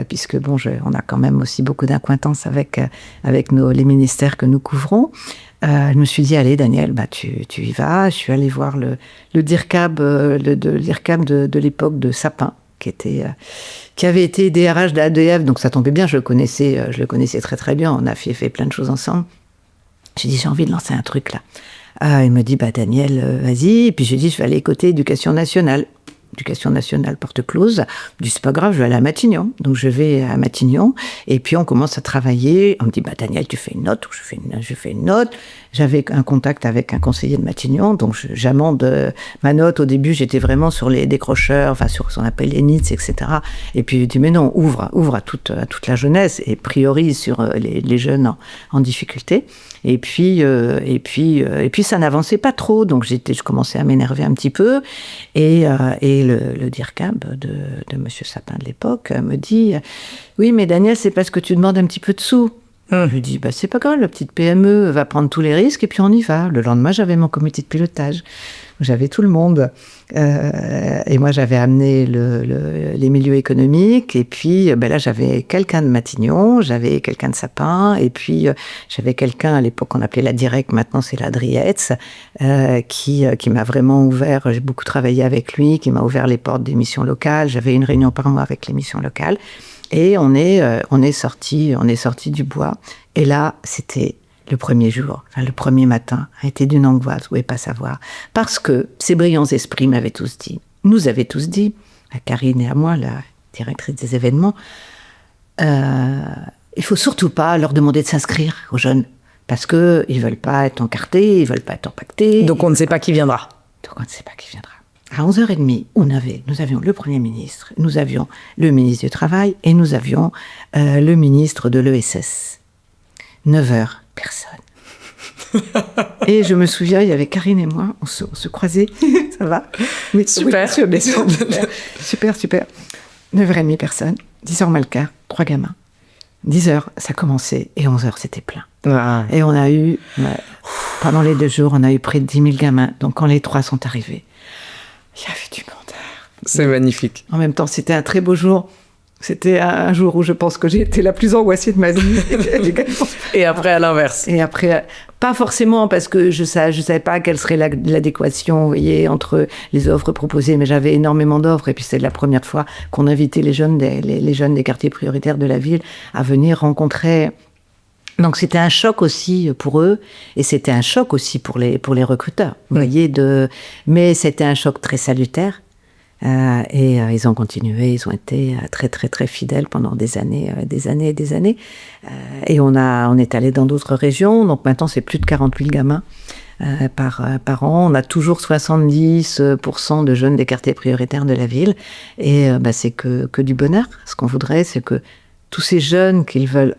Puisque, on a quand même aussi beaucoup d'acquaintances avec les ministères que nous couvrons. Je me suis dit, allez, Danielle, tu y vas. Je suis allée voir le DIRCAB, l'IRCAB de l'époque de Sapin, qui avait été DRH d'ADF, donc ça tombait bien, je le connaissais très très bien, on a fait plein de choses ensemble. J'ai dit, j'ai envie de lancer un truc là. Il me dit, Danielle, vas-y. Et puis j'ai dit, je vais aller côté éducation nationale. l'éducation nationale porte close. Je dis, c'est pas grave, je vais aller à Matignon. Donc, je vais à Matignon. Et puis, on commence à travailler. On me dit, Daniel, tu fais une note. Je fais une note. J'avais un contact avec un conseiller de Matignon. Donc, j'amende ma note. Au début, j'étais vraiment sur les décrocheurs, enfin, sur ce qu'on appelle les NEETs, etc. Et puis, je dis, mais non, ouvre à toute la jeunesse et priorise sur les jeunes en difficulté. Et puis, ça n'avançait pas trop. Donc, je commençais à m'énerver un petit peu. Et le DIRCAB de Monsieur Sapin de l'époque me dit, oui, mais Daniel, c'est parce que tu demandes un petit peu de sous. Je lui dis, c'est pas grave, la petite PME va prendre tous les risques et puis on y va. Le lendemain, j'avais mon comité de pilotage. J'avais tout le monde. Et moi, j'avais amené les milieux économiques. Et puis, là, j'avais quelqu'un de Matignon, j'avais quelqu'un de Sapin. Et puis, j'avais quelqu'un, à l'époque, on appelait la Direct, maintenant c'est la Drietz, qui m'a vraiment ouvert. J'ai beaucoup travaillé avec lui, qui m'a ouvert les portes des missions locales. J'avais une réunion par mois avec les missions locales. Et on est sorti du bois. Et là, c'était le premier jour, le premier matin, a été d'une angoisse, vous ne pouvez pas savoir. Parce que ces brillants esprits nous avaient tous dit, à Karine et à moi, la directrice des événements, il ne faut surtout pas leur demander de s'inscrire aux jeunes, parce qu'ils ne veulent pas être encartés, ils ne veulent pas être empaquetés. Donc on ne sait pas qui viendra. À 11h30, nous avions le Premier ministre, nous avions le ministre du Travail et nous avions le ministre de l'ESS. 9h, personne. Et je me souviens, il y avait Karine et moi, on se croisait. Ça va? Oui, super. Oui, bien sûr. Super. 9h30, personne. 10h moins le quart, 3 gamins. 10h, ça commençait, et 11h, c'était plein. Ah. Et on a eu, pendant les 2 jours, on a eu près de 10 000 gamins. Donc quand les 3 sont arrivés, il y avait du monde. C'est magnifique. En même temps, c'était un très beau jour. C'était un jour où je pense que j'ai été la plus angoissée de ma vie. Et après, à l'inverse. Et après, pas forcément parce que je savais pas quelle serait l'adéquation, vous voyez, entre les offres proposées, mais j'avais énormément d'offres. Et puis, c'est la première fois qu'on invitait les jeunes des quartiers prioritaires de la ville à venir rencontrer. Donc, c'était un choc aussi pour eux. Et c'était un choc aussi pour les recruteurs. Vous voyez, mais c'était un choc très salutaire. Et ils ont continué, ils ont été très très très fidèles pendant des années. Et on est allé dans d'autres régions, donc maintenant c'est plus de 40 000 gamins par an. On a toujours 70% de jeunes des quartiers prioritaires de la ville, et c'est que du bonheur. Ce qu'on voudrait, c'est que tous ces jeunes qui veulent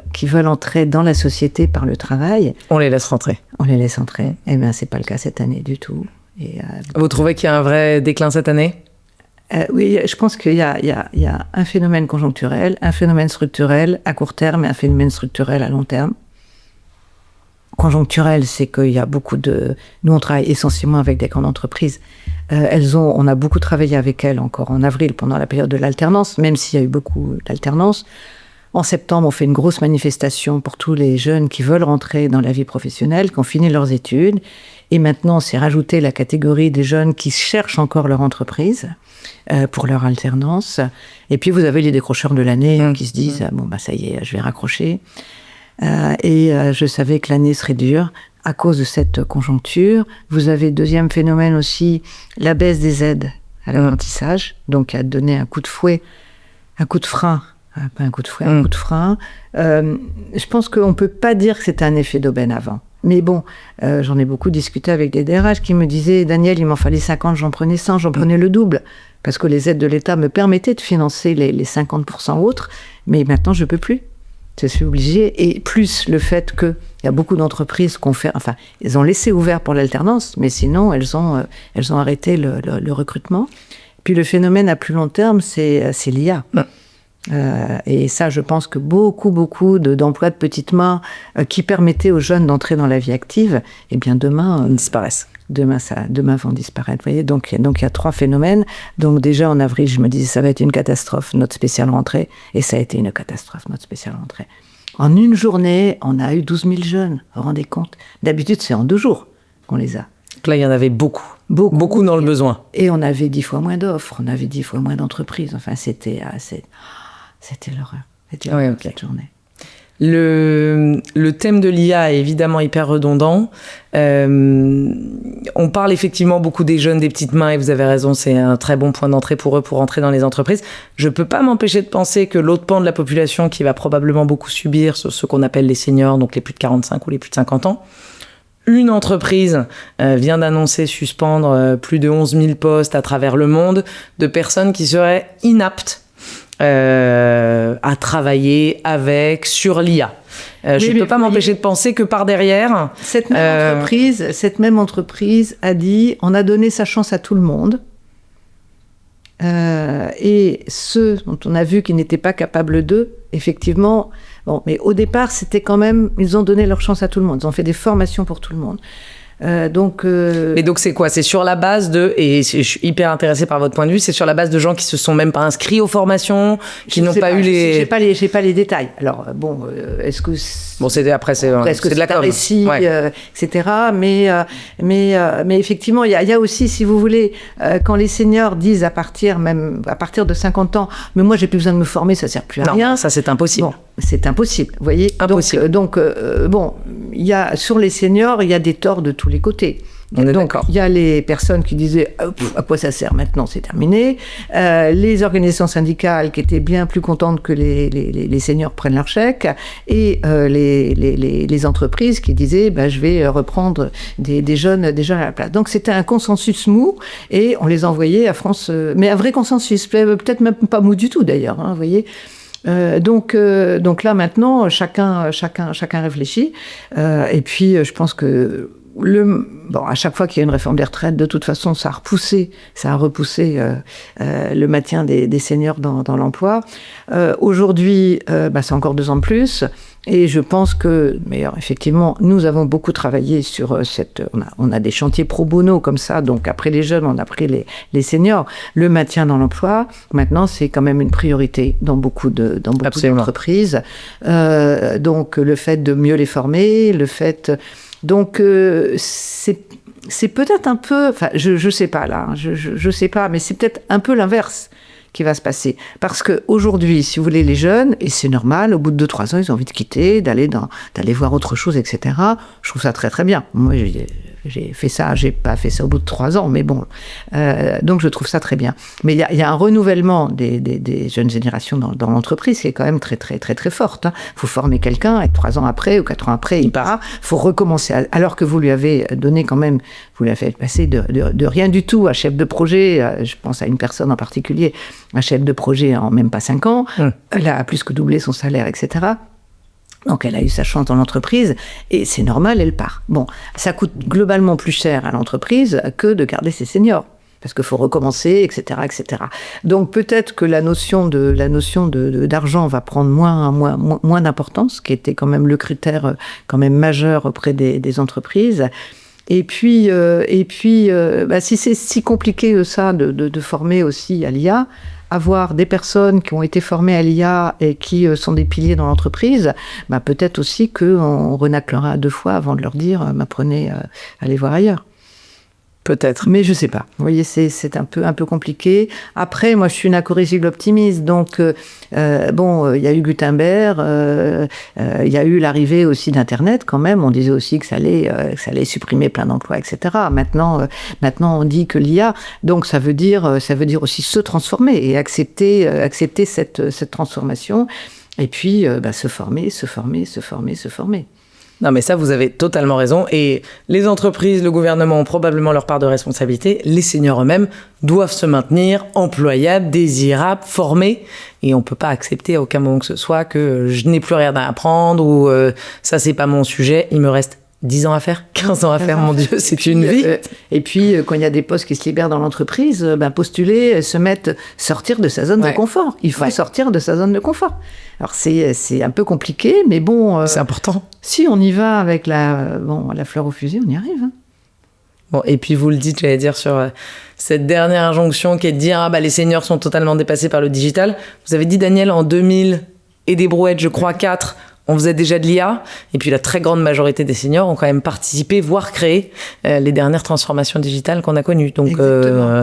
entrer dans la société par le travail, on les laisse rentrer. Eh bien, c'est pas le cas cette année du tout. Et, vous trouvez qu'il y a un vrai déclin cette année? Oui, je pense qu'il y a un phénomène conjoncturel, un phénomène structurel à court terme et un phénomène structurel à long terme. Conjoncturel, c'est qu'il y a beaucoup de... Nous, on travaille essentiellement avec des grandes entreprises. On a beaucoup travaillé avec elles encore en avril, pendant la période de l'alternance, même s'il y a eu beaucoup d'alternance. En septembre, on fait une grosse manifestation pour tous les jeunes qui veulent rentrer dans la vie professionnelle, qui ont fini leurs études. Et maintenant, on s'est rajouté la catégorie des jeunes qui cherchent encore leur entreprise pour leur alternance. Et puis, vous avez les décrocheurs de l'année qui se disent « ça y est, je vais raccrocher ». Et je savais que l'année serait dure à cause de cette conjoncture. Vous avez, deuxième phénomène aussi, la baisse des aides à l'apprentissage, donc qui a donné un coup de frein. Je pense qu'on ne peut pas dire que c'était un effet d'aubaine avant. Mais bon, j'en ai beaucoup discuté avec des DRH qui me disaient « Daniel, il m'en fallait 50, j'en prenais 100, j'en prenais le double. » Parce que les aides de l'État me permettaient de financer les 50% autres, mais maintenant je ne peux plus. Je suis obligée. Et plus le fait qu'il y a beaucoup d'entreprises elles ont laissé ouvert pour l'alternance, mais sinon elles ont arrêté le recrutement. Puis le phénomène à plus long terme, c'est l'IA. Et ça, je pense que beaucoup d'emplois de petites mains qui permettaient aux jeunes d'entrer dans la vie active, eh bien demain disparaissent. Demain vont disparaître. Vous voyez, donc il y a 3 phénomènes. Donc déjà en avril, je me disais ça va être une catastrophe notre spéciale rentrée, et ça a été une catastrophe notre spéciale rentrée. En une journée, on a eu 12 000 jeunes. Vous vous rendez compte? D'habitude, c'est en 2 jours qu'on les a. Donc là, il y en avait beaucoup dans le besoin. Et on avait 10 fois moins d'offres, on avait 10 fois moins d'entreprises. Enfin, c'était l'horreur. Cette journée. Le thème de l'IA est évidemment hyper redondant. On parle effectivement beaucoup des jeunes, des petites mains, et vous avez raison, c'est un très bon point d'entrée pour eux pour entrer dans les entreprises. Je peux pas m'empêcher de penser que l'autre pan de la population qui va probablement beaucoup subir, ce qu'on appelle les seniors, donc les plus de 45 ou les plus de 50 ans, une entreprise vient d'annoncer suspendre plus de 11 000 postes à travers le monde de personnes qui seraient inaptes à travailler sur l'IA. Je ne peux pas m'empêcher de penser que par derrière... Cette même entreprise a dit on a donné sa chance à tout le monde. Et ceux dont on a vu qu'ils n'étaient pas capables d'eux, effectivement... Bon, mais au départ, c'était quand même... Ils ont donné leur chance à tout le monde. Ils ont fait des formations pour tout le monde. Mais donc c'est quoi? C'est sur la base de, et je suis hyper intéressée par votre point de vue, c'est sur la base de gens qui se sont même pas inscrits aux formations, qui n'ont pas eu les... J'ai pas les détails. Alors bon, est-ce que après c'est de la com, un récit, etc. Mais effectivement, il y a aussi, si vous voulez, quand les seniors disent à partir de 50 ans, mais moi j'ai plus besoin de me former, ça sert plus à rien. Ça c'est impossible. Bon, c'est impossible, vous voyez. Impossible. Donc il y a sur les seniors, il y a des torts de tous les côtés. Donc, il y a les personnes qui disaient à quoi ça sert maintenant, c'est terminé. Les organisations syndicales qui étaient bien plus contentes que les seniors prennent leur chèque. Et les entreprises qui disaient je vais reprendre des jeunes à la place. Donc, c'était un consensus mou et on les envoyait à France. Mais un vrai consensus, peut-être même pas mou du tout d'ailleurs, vous voyez. Donc là maintenant chacun réfléchit et puis je pense que à chaque fois qu'il y a une réforme des retraites, de toute façon, ça a repoussé le maintien des seniors dans l'emploi. Aujourd'hui, c'est encore 2 ans de plus. Et je pense que, mais effectivement, nous avons beaucoup travaillé sur on a des chantiers pro bono comme ça. Donc après les jeunes, on a pris les seniors. Le maintien dans l'emploi, maintenant, c'est quand même une priorité dans beaucoup d'entreprises. Donc le fait de mieux les former, donc c'est peut-être un peu, enfin je sais pas là, je sais pas, mais c'est peut-être un peu l'inverse qui va se passer. Parce qu'aujourd'hui, si vous voulez, les jeuns, et c'est normal, au bout de 2-3 ans, ils ont envie de quitter, d'aller voir autre chose, etc. Je trouve ça très très bien. Moi, j'ai fait ça, j'ai pas fait ça au bout de 3 ans, mais bon. Donc je trouve ça très bien. Mais il y a un renouvellement des jeunes générations dans l'entreprise qui est quand même très très très très forte. Faut former quelqu'un et 3 ans après ou 4 ans après, il part. Faut recommencer. Alors que vous lui avez donné quand même, vous lui avez passé de rien du tout à chef de projet. Je pense à une personne en particulier, un chef de projet en même pas 5 ans. Elle a plus que doublé son salaire, etc. Donc elle a eu sa chance dans l'entreprise et c'est normal, elle part. Bon, ça coûte globalement plus cher à l'entreprise que de garder ses seniors parce qu'il faut recommencer, etc., etc. Donc peut-être que la notion d'argent va prendre moins d'importance, qui était quand même le critère quand même majeur auprès des entreprises. Et puis, si c'est si compliqué ça de former aussi à l'IA, avoir des personnes qui ont été formées à l'IA et qui sont des piliers dans l'entreprise, peut-être aussi qu'on renaclera 2 fois avant de leur dire apprenez à aller voir ailleurs. Peut-être, mais je sais pas. Vous voyez, c'est un peu compliqué. Après, moi, je suis une acorisible optimiste, donc il y a eu Gutenberg, il y a eu l'arrivée aussi d'Internet quand même. On disait aussi que ça allait supprimer plein d'emplois, etc. Maintenant, on dit que l'IA, donc ça veut dire aussi se transformer et accepter cette transformation. Et puis, se former. Non, mais ça, vous avez totalement raison. Et les entreprises, le gouvernement ont probablement leur part de responsabilité. Les seniors eux-mêmes doivent se maintenir employables, désirables, formés. Et on peut pas accepter à aucun moment que ce soit que je n'ai plus rien à apprendre ou ça, c'est pas mon sujet. Il me reste 10 ans à faire, 15 ans à faire, mon Dieu, c'est une vie. Et puis, quand il y a des postes qui se libèrent dans l'entreprise, postuler, sortir de sa zone de confort. Il faut sortir de sa zone de confort. Alors, c'est un peu compliqué, mais bon... c'est important. Si on y va avec la fleur au fusil, on y arrive. Hein. Bon, et puis vous le dites, j'allais dire, sur cette dernière injonction qui est de dire les seniors sont totalement dépassés par le digital. Vous avez dit, Daniel, en 2000 et des brouettes, je crois 4... On faisait déjà de l'IA, et puis la très grande majorité des seniors ont quand même participé, voire créé les dernières transformations digitales qu'on a connues. Donc,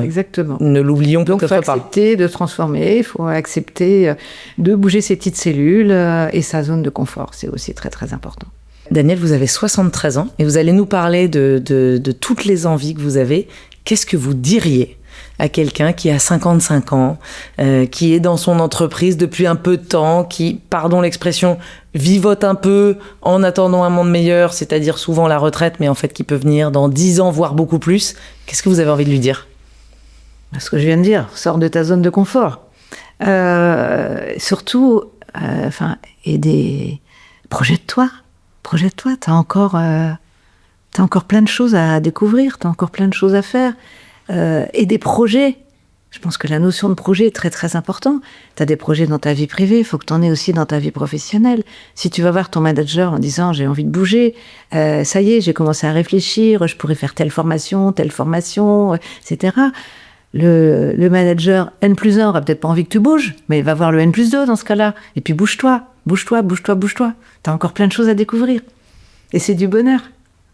exactement. Ne l'oublions peut-être pas. Donc, il faut accepter de transformer, il faut accepter de bouger ses petites cellules et sa zone de confort. C'est aussi très, très important. Daniel, vous avez 73 ans et vous allez nous parler de toutes les envies que vous avez. Qu'est-ce que vous diriez à quelqu'un qui a 55 ans, qui est dans son entreprise depuis un peu de temps, qui, pardon l'expression, vivote un peu en attendant un monde meilleur, c'est-à-dire souvent la retraite, mais en fait qui peut venir dans 10 ans, voire beaucoup plus. Qu'est-ce que vous avez envie de lui dire ? Ce que je viens de dire, sors de ta zone de confort. Surtout, projette-toi. Projette-toi, t'as encore plein de choses à découvrir, t'as encore plein de choses à faire. Et des projets. Je pense que la notion de projet est très très importante. T'as des projets dans ta vie privée, il faut que t'en aies aussi dans ta vie professionnelle. Si tu vas voir ton manager en disant j'ai envie de bouger, ça y est, j'ai commencé à réfléchir, je pourrais faire telle formation, etc. Le manager N+1 aura peut-être pas envie que tu bouges, mais il va voir le N+2 dans ce cas-là. Et puis bouge-toi. T'as encore plein de choses à découvrir. Et c'est du bonheur.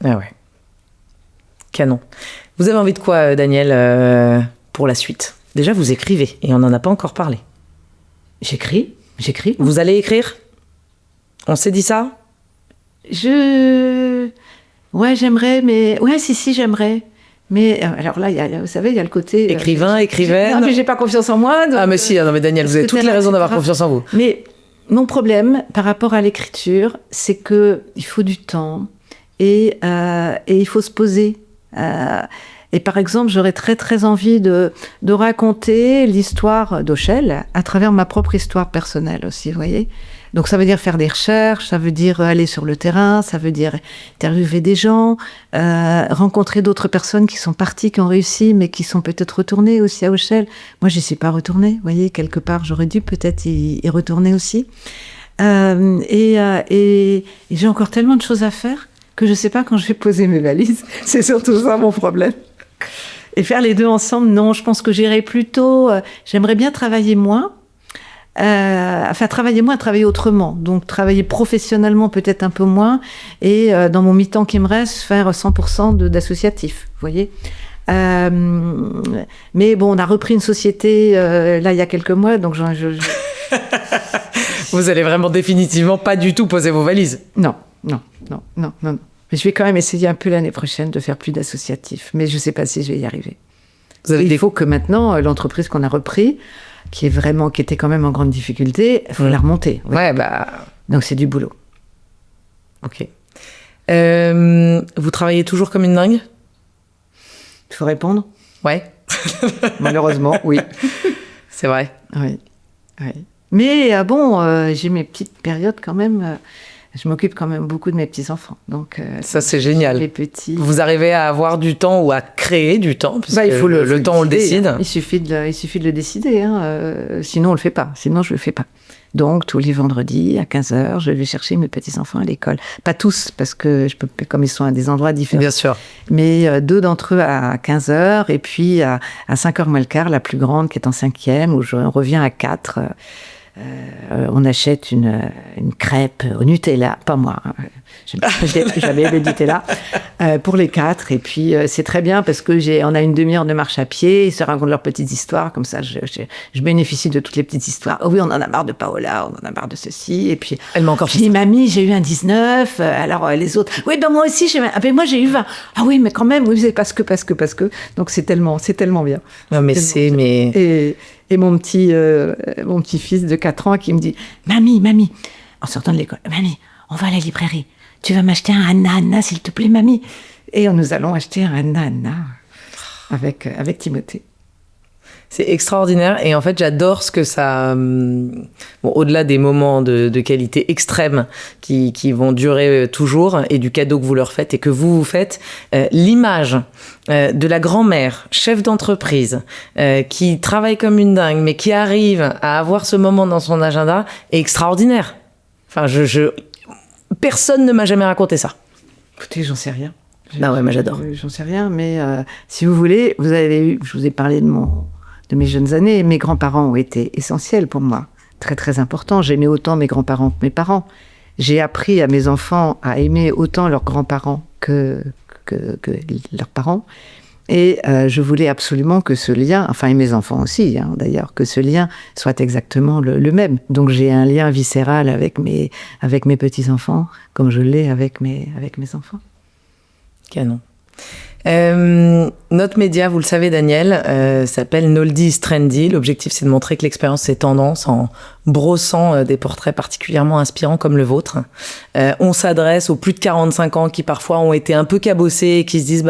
Ah ouais. Canon. Vous avez envie de quoi, Daniel, pour la suite ? Déjà, vous écrivez, et on n'en a pas encore parlé. J'écris. Vous allez écrire ? On s'est dit ça ? Ouais, j'aimerais, mais... Ouais, si, j'aimerais. Mais alors là, vous savez, il y a le côté... écrivaine... Non, mais j'ai pas confiance en moi. Donc, mais si, non, mais Daniel, vous avez toutes les raisons d'avoir confiance en vous. Mais mon problème, par rapport à l'écriture, c'est qu'il faut du temps, et il faut se poser. Et par exemple, j'aurais très très envie de raconter l'histoire d'Auchel à travers ma propre histoire personnelle aussi, vous voyez. Donc ça veut dire faire des recherches, ça veut dire aller sur le terrain, ça veut dire interviewer des gens, rencontrer d'autres personnes qui sont parties, qui ont réussi, mais qui sont peut-être retournées aussi à Auchel. Moi, j'y suis pas retournée, vous voyez, quelque part, j'aurais dû peut-être y retourner aussi. Et j'ai encore tellement de choses à faire que je sais pas quand je vais poser mes valises. C'est surtout ça mon problème. Et faire les deux ensemble, non, je pense que j'irai plutôt... j'aimerais bien travailler moins. Travailler autrement. Donc, travailler professionnellement peut-être un peu moins. Et dans mon mi-temps qui me reste, faire 100% d'associatif, vous voyez. Mais bon, on a repris une société, là, il y a quelques mois, donc Vous allez vraiment définitivement pas du tout poser vos valises ? Non. Mais je vais quand même essayer un peu l'année prochaine de faire plus d'associatif. Mais je ne sais pas si je vais y arriver. Il faut que maintenant, l'entreprise qu'on a repris, qui était quand même en grande difficulté, il faut la remonter. Ouais, Donc c'est du boulot. Ok. Vous travaillez toujours comme une dingue ? Il faut répondre ? Ouais. Malheureusement, oui. C'est vrai. Oui. Mais j'ai mes petites périodes quand même. Je m'occupe quand même beaucoup de mes petits-enfants. Donc, ça, c'est génial. Les petits. Vous arrivez à avoir du temps ou à créer du temps, puisque il faut le temps, on le décide. Hein. Il suffit de le décider. Sinon, on le fait pas. Sinon, je le fais pas. Donc, tous les vendredis, à 15h, je vais chercher mes petits-enfants à l'école. Pas tous, parce que comme ils sont à des endroits différents. Bien sûr. Mais 2 d'entre eux à 15h, et puis à 5h moins le quart, la plus grande qui est en 5e, où je reviens à 4. On achète une crêpe au Nutella, pas moi, j'avais le Nutella, pour les 4, et puis c'est très bien parce que on a une demi-heure de marche à pied, ils se racontent leurs petites histoires, comme ça je bénéficie de toutes les petites histoires. Oh oui, on en a marre de Paola, on en a marre de ceci, et puis elle m'a encore dit mamie, j'ai eu un 19, alors les autres, oui moi aussi moi j'ai eu 20, ah oui mais quand même, oui c'est parce que, donc c'est tellement bien. Non mais Et mon petit-fils de 4 ans qui me dit « Mamie, en sortant de l'école, mamie, on va à la librairie. Tu vas m'acheter un ananas, s'il te plaît, mamie ?» Et nous allons acheter un ananas avec Timothée. C'est extraordinaire et en fait j'adore ce que ça... au-delà des moments de qualité extrême qui vont durer toujours et du cadeau que vous leur faites et que vous faites, l'image de la grand-mère, chef d'entreprise, qui travaille comme une dingue mais qui arrive à avoir ce moment dans son agenda est extraordinaire. Enfin, personne ne m'a jamais raconté ça. Écoutez, j'en sais rien. Mais j'adore. J'en sais rien, mais si vous voulez, je vous ai parlé de mes jeunes années. Mes grands-parents ont été essentiels pour moi, très très importants. J'aimais autant mes grands-parents que mes parents, j'ai appris à mes enfants à aimer autant leurs grands-parents que leurs parents. Et je voulais absolument que ce lien, enfin et mes enfants aussi d'ailleurs, que ce lien soit exactement le même. Donc j'ai un lien viscéral avec mes petits-enfants, comme je l'ai avec mes enfants. Canon. Notre média, vous le savez Daniel, s'appelle Noldy is Trendy. L'objectif c'est de montrer que l'expérience c'est tendance en brossant des portraits particulièrement inspirants comme le vôtre. On s'adresse aux plus de 45 ans qui parfois ont été un peu cabossés et qui se disent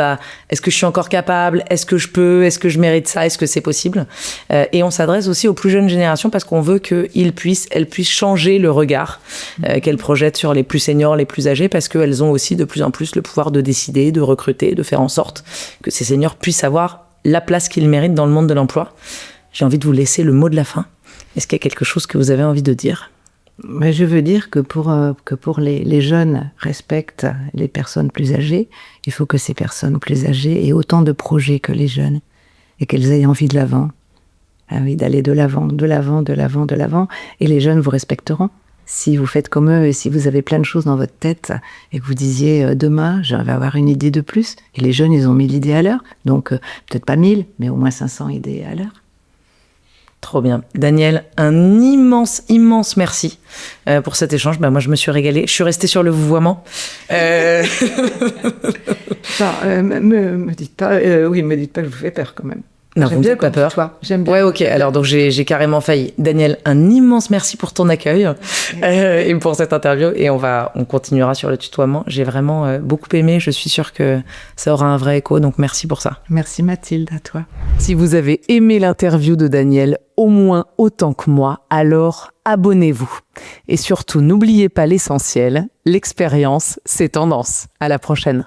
est-ce que je suis encore capable, est-ce que je peux, est-ce que je mérite ça, est-ce que c'est possible, et on s'adresse aussi aux plus jeunes générations parce qu'on veut qu'elles puissent changer le regard qu'elles projettent sur les plus seniors, les plus âgés, parce qu'elles ont aussi de plus en plus le pouvoir de décider, de recruter, de faire en sorte que ces seniors puissent avoir la place qu'ils méritent dans le monde de l'emploi. J'ai envie de vous laisser le mot de la fin. Est-ce qu'il y a quelque chose que vous avez envie de dire ? Mais je veux dire que pour les jeunes respectent les personnes plus âgées, il faut que ces personnes plus âgées aient autant de projets que les jeunes et qu'elles aient envie de l'avant. Envie d'aller de l'avant. Et les jeunes vous respecteront. Si vous faites comme eux et si vous avez plein de choses dans votre tête et que vous disiez demain, je vais avoir une idée de plus. Et les jeunes, ils ont 1000 idées à l'heure. Donc, peut-être pas 1000, mais au moins 500 idées à l'heure. Trop bien. Daniel, un immense merci pour cet échange. Moi, je me suis régalée. Je suis restée sur le vouvoiement. Me dites pas que je vous fais peur quand même. Non, vous ne faites pas peur. J'aime bien. Ouais, ok. Alors, donc, j'ai carrément failli. Daniel, un immense merci pour ton accueil et pour cette interview. Et on continuera sur le tutoiement. J'ai vraiment beaucoup aimé. Je suis sûre que ça aura un vrai écho. Donc, merci pour ça. Merci Mathilde, à toi. Si vous avez aimé l'interview de Daniel, au moins autant que moi, alors abonnez-vous. Et surtout, n'oubliez pas l'essentiel. L'expérience, c'est tendance. À la prochaine.